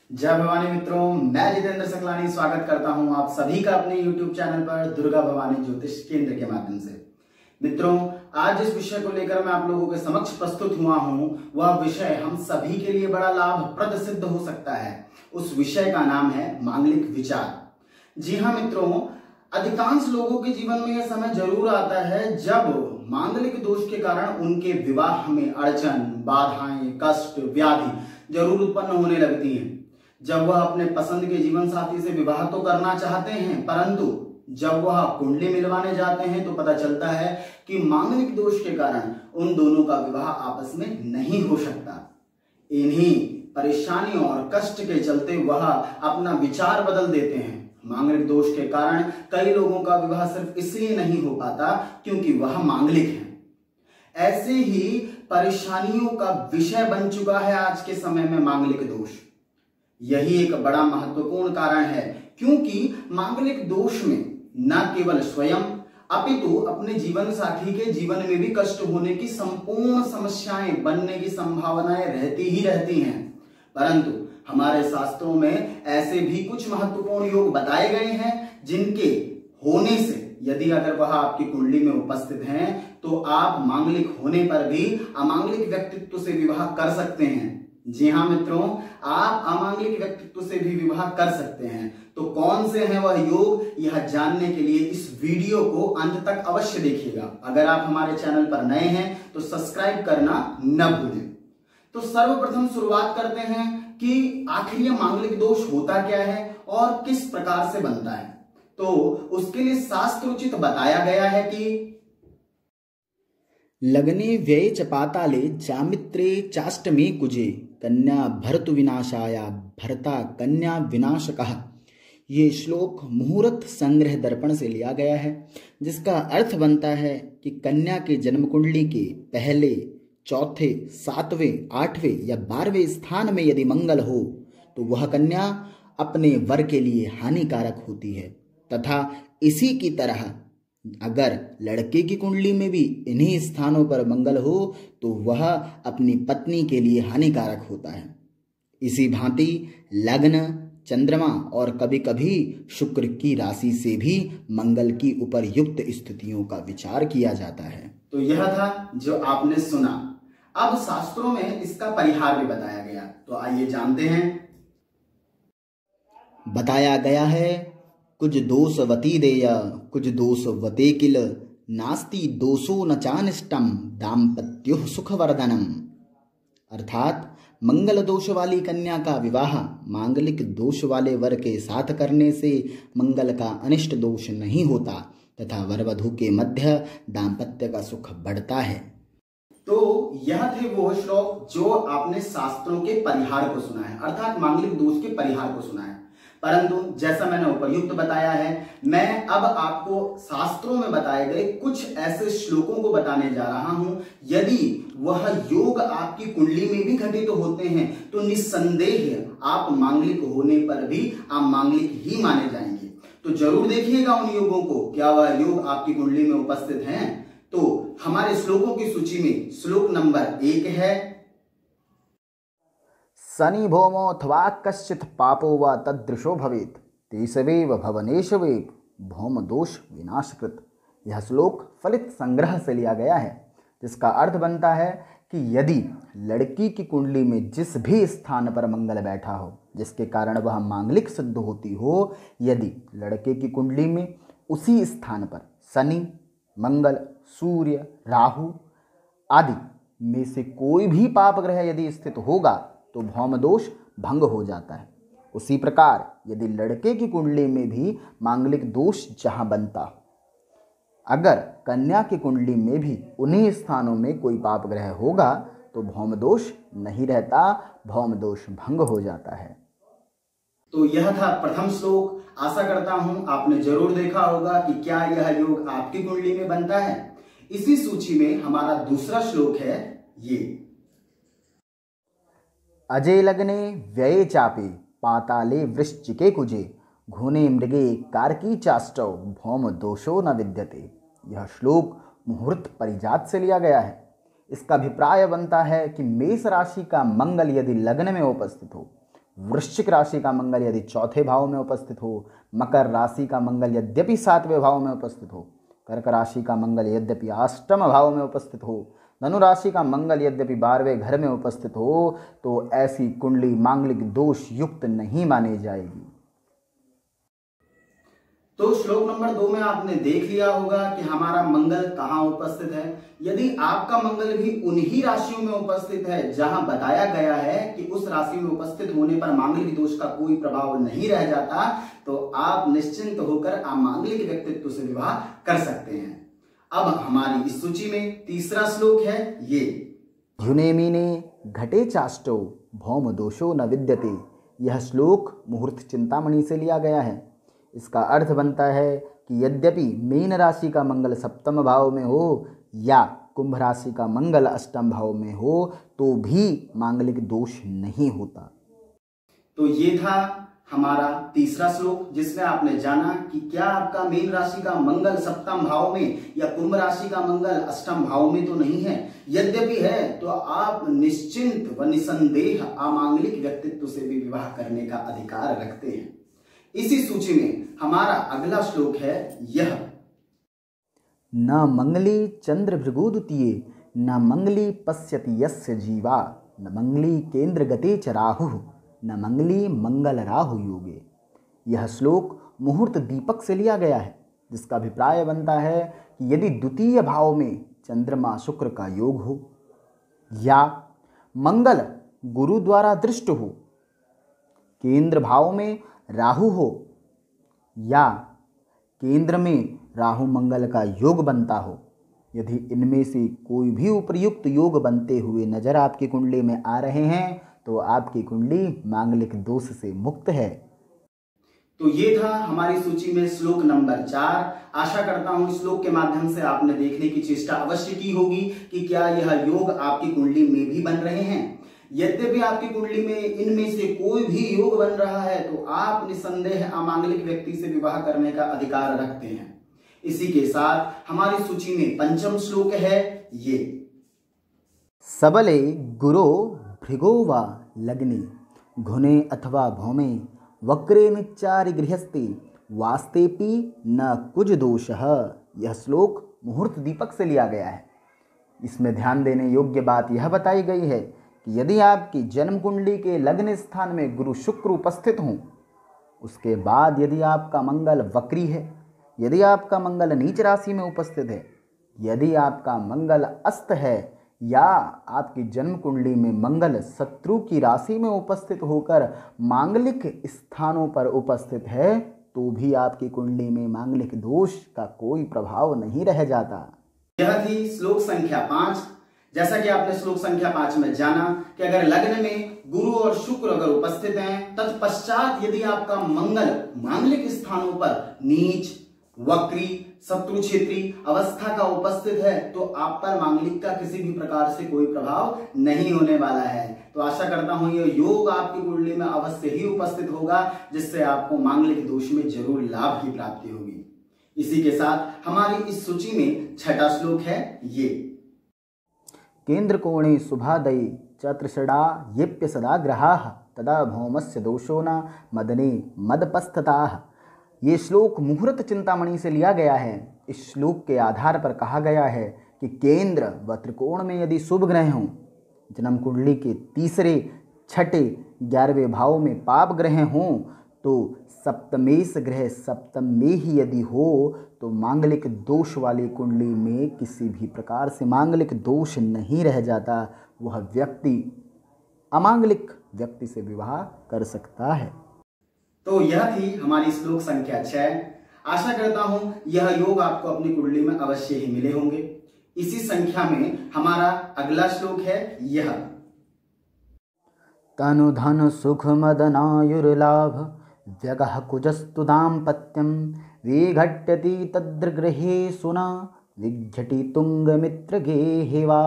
जय भवानी मित्रों, मैं जितेंद्र सकलानी स्वागत करता हूं आप सभी का अपने YouTube चैनल पर दुर्गा भवानी ज्योतिष केंद्र के माध्यम से। मित्रों, आज जिस विषय को लेकर मैं आप लोगों के समक्ष प्रस्तुत हुआ हूं, वह विषय हम सभी के लिए बड़ा लाभप्रद सिद्ध हो सकता है। उस विषय का नाम है मांगलिक विचार। जी हाँ मित्रों, अधिकांश लोगों के जीवन में यह समय जरूर आता है जब मांगलिक दोष के कारण उनके विवाह में अड़चन, बाधाएं, कष्ट, व्याधि जरूर उत्पन्न होने लगती हैं। जब वह अपने पसंद के जीवन साथी से विवाह तो करना चाहते हैं, परंतु जब वह कुंडली मिलवाने जाते हैं तो पता चलता है कि मांगलिक दोष के कारण उन दोनों का विवाह आपस में नहीं हो सकता। इन्हीं परेशानियों और कष्ट के चलते वह अपना विचार बदल देते हैं। मांगलिक दोष के कारण कई लोगों का विवाह सिर्फ इसलिए नहीं हो पाता क्योंकि वह मांगलिक है। ऐसे ही परेशानियों का विषय बन चुका है आज के समय में मांगलिक दोष। यही एक बड़ा महत्वपूर्ण कारण है क्योंकि मांगलिक दोष में न केवल स्वयं अपितु अपने जीवन साथी के जीवन में भी कष्ट होने की संपूर्ण समस्याएं बनने की संभावनाएं रहती ही रहती हैं। परंतु हमारे शास्त्रों में ऐसे भी कुछ महत्वपूर्ण योग बताए गए हैं जिनके होने से यदि अगर वह आपकी कुंडली में उपस्थित हैं तो आप मांगलिक होने पर भी अमांगलिक व्यक्तित्व से विवाह कर सकते हैं। जी हाँ मित्रों, आप अमांगलिक व्यक्तित्व से भी विवाह कर सकते हैं। तो कौन से हैं वह योग, यह जानने के लिए इस वीडियो को अंत तक अवश्य देखिएगा। अगर आप हमारे चैनल पर नए हैं तो सब्सक्राइब करना न भूलें। तो सर्वप्रथम शुरुआत करते हैं कि आखिर यह मांगलिक दोष होता क्या है और किस प्रकार से बनता है। तो उसके लिए शास्त्रोचित बताया गया है कि लग्ने व्यये च पाताले जामित्रे चाष्टमे कुजे कन्या भर्तु विनाशाया भर्ता कन्या विनाशकः। ये श्लोक मुहूर्त संग्रह दर्पण से लिया गया है, जिसका अर्थ बनता है कि कन्या के जन्म कुंडली के पहले, चौथे, सातवें, आठवें या 12वें स्थान में यदि मंगल हो तो वह कन्या अपने वर के लिए हानिकारक होती है, तथा इसी की तरह अगर लड़के की कुंडली में भी इन्हीं स्थानों पर मंगल हो तो वह अपनी पत्नी के लिए हानिकारक होता है। इसी भांति लग्न, चंद्रमा और कभी कभी शुक्र की राशि से भी मंगल की उपरयुक्त स्थितियों का विचार किया जाता है। तो यह था जो आपने सुना। अब शास्त्रों में इसका परिहार भी बताया गया, तो आइए जानते हैं। बताया गया है कुछ दोषवती देय कुछ दोषवते किल नास्ति दोषो न चानिष्टम दाम्पत्यो सुखवर्धनम। अर्थात मंगल दोष वाली कन्या का विवाह मांगलिक दोष वाले वर के साथ करने से मंगल का अनिष्ट दोष नहीं होता तथा वर वधू के मध्य दाम्पत्य का सुख बढ़ता है। तो यह थे वो श्लोक जो आपने शास्त्रों के परिहार को सुना है, अर्थात मांगलिक दोष के परिहार को सुना है। परंतु जैसा मैंने उपयुक्त बताया है, मैं अब आपको शास्त्रों में बताए गए कुछ ऐसे श्लोकों को बताने जा रहा हूं। यदि वह योग आपकी कुंडली में भी घटित होते हैं तो निस्संदेह आप मांगलिक होने पर भी आप मांगलिक ही माने जाएंगे। तो जरूर देखिएगा उन योगों को, क्या वह योग आपकी कुंडली में उपस्थित हैं। तो हमारे श्लोकों की सूची में श्लोक नंबर 1 है, शनि भौमोऽथवा कश्चित् पापो वा तदृशो भवेत् तेषवेव भवनेषवेव भौम दोष विनाशकृत। यह श्लोक फलित संग्रह से लिया गया है, जिसका अर्थ बनता है कि यदि लड़की की कुंडली में जिस भी स्थान पर मंगल बैठा हो जिसके कारण वह मांगलिक सिद्ध होती हो, यदि लड़के की कुंडली में उसी स्थान पर शनि, मंगल, सूर्य, राहु आदि में से कोई भी पाप ग्रह यदि स्थित होगा तो भौम दोष भंग हो जाता है। उसी प्रकार यदि लड़के की कुंडली में भी मांगलिक दोष जहां बनता हो, अगर कन्या की कुंडली में भी उन्हीं स्थानों में कोई पाप ग्रह होगा तो भौम दोष नहीं रहता, भौम दोष भंग हो जाता है। तो यह था प्रथम श्लोक। आशा करता हूं आपने जरूर देखा होगा कि क्या यह योग आपकी कुंडली में बनता है। इसी सूची में हमारा दूसरा श्लोक है ये, अजे लग्ने व्यये चापे पाताले वृश्चिके कुजे घूने मृगे कारकी चाष्टौ भौम दोषो न विद्यते। यह श्लोक मुहूर्त परिजात से लिया गया है। इसका अभिप्राय बनता है कि मेष राशि का मंगल यदि लग्न में उपस्थित हो वृश्चिक राशि का मंगल यदि चौथे भाव में उपस्थित हो, मकर राशि का मंगल यद्यपि सातवें भाव में उपस्थित हो, कर्क राशि का मंगल यद्यपि अष्टम भाव में उपस्थित हो, धनु राशि का मंगल यद्यपि 12वें घर में उपस्थित हो, तो ऐसी कुंडली मांगलिक दोष युक्त नहीं मानी जाएगी। तो श्लोक नंबर 2 में आपने देख लिया होगा कि हमारा मंगल कहाँ उपस्थित है। यदि आपका मंगल भी उन्हीं राशियों में उपस्थित है जहां बताया गया है कि उस राशि में उपस्थित होने पर मांगलिक दोष का कोई प्रभाव नहीं रह जाता, तो आप निश्चिंत होकर अमांगलिक व्यक्तित्व से विवाह कर सकते हैं। अब हमारी इस सूची में तीसरा श्लोक है ये, ध्युनेमीने घटे चाष्टो भौम दोषो न विद्यते। यह श्लोक मुहूर्त चिंतामणि से लिया गया है। इसका अर्थ बनता है कि यद्यपि मीन राशि का मंगल सप्तम भाव में हो या कुंभ राशि का मंगल अष्टम भाव में हो तो भी मांगलिक दोष नहीं होता। तो ये था हमारा तीसरा श्लोक जिसमें आपने जाना कि क्या आपका मीन राशि का मंगल सप्तम भाव में या कुंभ राशि का मंगल अष्टम भाव में तो नहीं है। यद्यपि है तो आप निश्चिंत व निसंदेह अमांगलिक व्यक्तित्व से भी विवाह करने का अधिकार रखते हैं। इसी सूची में हमारा अगला श्लोक है यह, न मंगली चंद्र भृगुद्वितीये न मंगली पश्यति यस्य जीवा न मंगली केंद्र गते च राहु न मंगली मंगल राहु योगे। यह श्लोक मुहूर्त दीपक से लिया गया है, जिसका अभिप्राय बनता है कि यदि द्वितीय भाव में चंद्रमा शुक्र का योग हो या मंगल गुरु द्वारा दृष्ट हो, केंद्र भाव में राहु हो या केंद्र में राहु मंगल का योग बनता हो, यदि इनमें से कोई भी उपर्युक्त योग बनते हुए नजर आपकी कुंडली में आ रहे हैं तो आपकी कुंडली मांगलिक दोष से मुक्त है। तो ये था हमारी सूची में श्लोक नंबर 4। आशा करता हूं इस श्लोक के माध्यम से आपने देखने की चेष्टा अवश्य की होगी कि क्या यह योग आपकी कुंडली में भी बन रहे हैं। यद्यपि आपकी कुंडली में इनमें से कोई भी योग बन रहा है तो आप निसंदेह अमांगलिक व्यक्ति से विवाह करने का अधिकार रखते हैं। इसी के साथ हमारी सूची में पंचम श्लोक है ये, सबले गुरो भृगो वा लग्ने घुने अथवा भौमे वक्रे निच्चारि गृहस्ते वास्तेपि न कुछ दोषः। यह श्लोक मुहूर्त दीपक से लिया गया है। इसमें ध्यान देने योग्य बात यह बताई गई है कि यदि आपकी जन्म कुंडली के लग्न स्थान में गुरु शुक्र उपस्थित हों, उसके बाद यदि आपका मंगल वक्री है, यदि आपका मंगल नीच राशि में उपस्थित है, यदि आपका मंगल अस्त है या आपकी जन्म कुंडली में मंगल शत्रु की राशि में उपस्थित होकर मांगलिक स्थानों पर उपस्थित है, तो भी आपकी कुंडली में मांगलिक दोष का कोई प्रभाव नहीं रह जाता। यह थी श्लोक संख्या 5। जैसा कि आपने श्लोक संख्या 5 में जाना कि अगर लग्न में गुरु और शुक्र अगर उपस्थित हैं, तत्पश्चात यदि आपका मंगल मांगलिक स्थानों पर नीच, वक्री, शत्रु क्षेत्री अवस्था का उपस्थित है तो आप पर मांगलिक का किसी भी प्रकार से कोई प्रभाव नहीं होने वाला है। तो आशा करता हूं यह योग आपकी कुंडली में अवश्य ही उपस्थित होगा, जिससे आपको मांगलिक दोष में जरूर लाभ की प्राप्ति होगी। इसी के साथ हमारी इस सूची में छठा श्लोक है ये, केंद्र कोणे शुभादये चतृषडा येप्य सदा ग्रहाः तदा भौमस्य दोषो न मदने मदपस्थताः। ये श्लोक मुहूर्त चिंतामणि से लिया गया है। इस श्लोक के आधार पर कहा गया है कि केंद्र व त्रिकोण में यदि शुभ ग्रह हों, जन्म कुंडली के तीसरे, छठे, 11वें भाव में पाप ग्रह हों, तो सप्तमेश ग्रह सप्तम में ही यदि हो तो मांगलिक दोष वाली कुंडली में किसी भी प्रकार से मांगलिक दोष नहीं रह जाता। वह व्यक्ति अमांगलिक व्यक्ति से विवाह कर सकता है। तो यह थी हमारी श्लोक संख्या 6। आशा करता हूं यह योग आपको अपनी कुंडली में अवश्य ही मिले होंगे। इसी संख्या में हमारा अगला श्लोक है यह, तनु धन सुख मदनायुर्लाभ व्यगः कुजस्तु दाम्पत्यं विघट्यति तद्गृहे सुना विघ्यति तुंग मित्र गेहेवा।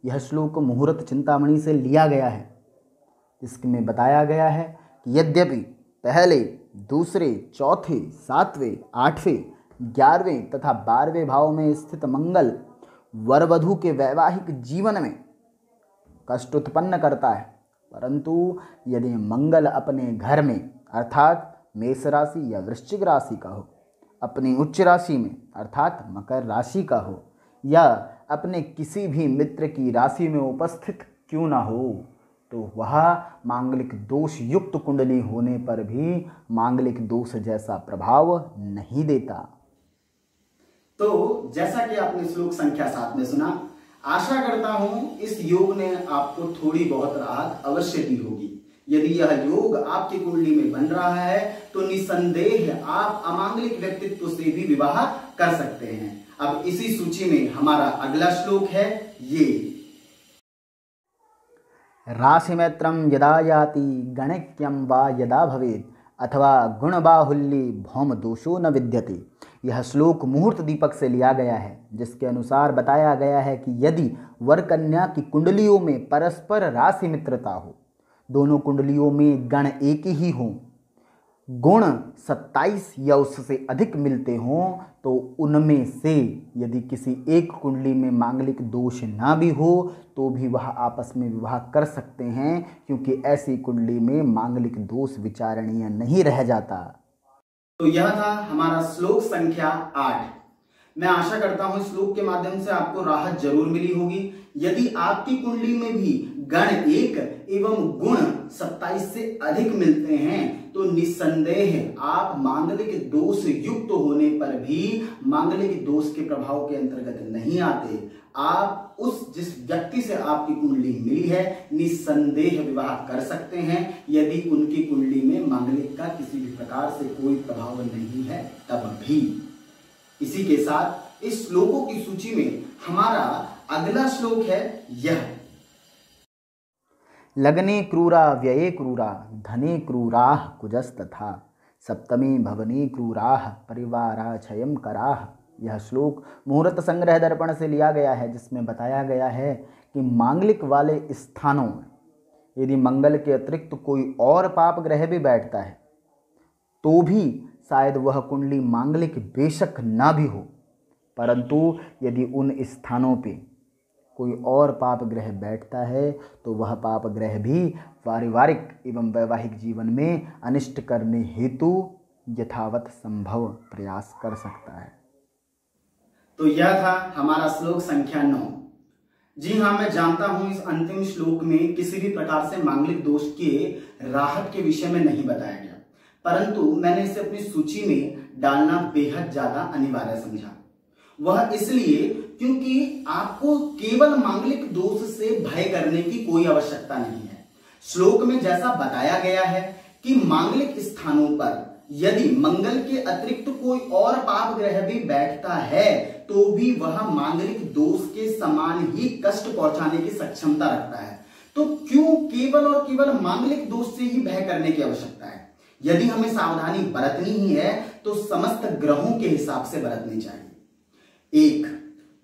यह श्लोक मुहूर्त चिंतामणि से लिया गया है। इसमें बताया गया है कि यद्यपि पहले, दूसरे, चौथे, 7वें, 8वें, 11वें तथा 12वें भाव में स्थित मंगल वर वधू के वैवाहिक जीवन में कष्ट उत्पन्न करता है, परंतु यदि मंगल अपने घर में अर्थात मेष राशि या वृश्चिक राशि का हो, अपनी उच्च राशि में अर्थात मकर राशि का हो, या अपने किसी भी मित्र की राशि में उपस्थित क्यों ना हो, तो वह मांगलिक दोष युक्त कुंडली होने पर भी मांगलिक दोष जैसा प्रभाव नहीं देता। तो जैसा कि आपने श्लोक संख्या 7 में सुना, आशा करता हूं इस योग ने आपको थोड़ी बहुत राहत अवश्य दी होगी। यदि यह योग आपकी कुंडली में बन रहा है तो निसंदेह आप अमांगलिक व्यक्तित्व से भी विवाह कर सकते हैं। अब इसी सूची में हमारा अगला श्लोक है ये। राशिमैत्रम यदा याति गणक्यम वा यदा भवेत् अथवा गुणबाहुल्य भौम दोषो न विद्यते। यह श्लोक मुहूर्त दीपक से लिया गया है, जिसके अनुसार बताया गया है कि यदि वर कन्या की कुंडलियों में परस्पर राशि मित्रता हो, दोनों कुंडलियों में गण एक ही हों, गुण 27 या उससे अधिक मिलते हों, तो उनमें से यदि किसी एक कुंडली में मांगलिक दोष ना भी हो तो भी वह आपस में विवाह कर सकते हैं, क्योंकि ऐसी कुंडली में मांगलिक दोष विचारणीय नहीं रह जाता। तो यह था हमारा श्लोक संख्या 8। मैं आशा करता हूं श्लोक के माध्यम से आपको राहत जरूर मिली होगी। यदि आपकी कुंडली में भी गण 1 एवं गुण 27 से अधिक मिलते हैं तो निसंदेह आप मांगलिक दोष युक्त होने पर भी मांगलिक दोष के प्रभाव के अंतर्गत नहीं आते। आप जिस व्यक्ति से आपकी कुंडली मिली है निसंदेह विवाह कर सकते हैं, यदि उनकी कुंडली में मांगलिक का किसी भी प्रकार से कोई प्रभाव नहीं है तब भी। इसी के साथ इस श्लोकों की सूची में हमारा अगला श्लोक है यह। लग्ने क्रूरा व्यये क्रूरा धने क्रूराः कुजस्तथा सप्तमी भवने क्रूराः परिवाराक्षयं कराः। यह श्लोक मुहूर्त संग्रह दर्पण से लिया गया है, जिसमें बताया गया है कि मांगलिक वाले स्थानों में यदि मंगल के अतिरिक्त कोई और पाप ग्रह भी बैठता है तो भी शायद वह कुंडली मांगलिक बेशक ना भी हो, परंतु यदि उन स्थानों पे कोई और पाप ग्रह बैठता है तो वह पाप ग्रह भी पारिवारिक एवं वैवाहिक जीवन में अनिष्ट करने हेतु यथावत संभव प्रयास कर सकता है। तो यह था हमारा श्लोक संख्या 9। जी हाँ, मैं जानता हूं इस अंतिम श्लोक में किसी भी प्रकार से मांगलिक दोष के राहत के विषय में नहीं बताया गया, परंतु मैंने इसे अपनी सूची में डालना बेहद ज्यादा अनिवार्य समझा। वह इसलिए क्योंकि आपको केवल मांगलिक दोष से भय करने की कोई आवश्यकता नहीं है। श्लोक में जैसा बताया गया है कि मांगलिक स्थानों पर यदि मंगल के अतिरिक्त कोई और पाप ग्रह भी बैठता है तो भी वह मांगलिक दोष के समान ही कष्ट पहुंचाने की सक्षमता रखता है। तो क्यों केवल और केवल मांगलिक दोष से ही भय करने की आवश्यकता है? यदि हमें सावधानी बरतनी ही है तो समस्त ग्रहों के हिसाब से बरतनी चाहिए। एक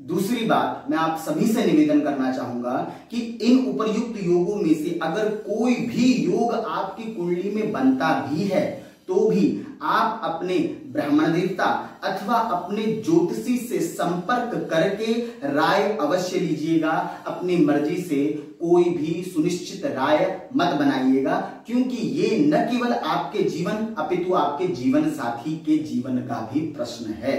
दूसरी बात मैं आप सभी से निवेदन करना चाहूंगा कि इन उपर्युक्त योगों में से अगर कोई भी योग आपकी कुंडली में बनता भी है तो भी आप अपने ब्राह्मण देवता अथवा अपने ज्योतिषी से संपर्क करके राय अवश्य लीजिएगा। अपनी मर्जी से कोई भी सुनिश्चित राय मत बनाइएगा, क्योंकि ये न केवल आपके जीवन अपितु आपके जीवन साथी के जीवन का भी प्रश्न है।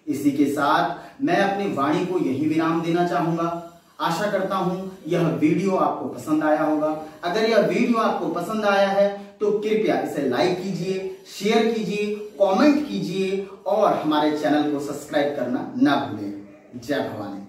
इसी के साथ मैं अपनी वाणी को यही विराम देना चाहूंगा। आशा करता हूं यह वीडियो आपको पसंद आया होगा। अगर यह वीडियो आपको पसंद आया है तो कृपया इसे लाइक कीजिए, शेयर कीजिए, कमेंट कीजिए और हमारे चैनल को सब्सक्राइब करना ना भूलें। जय भवानी।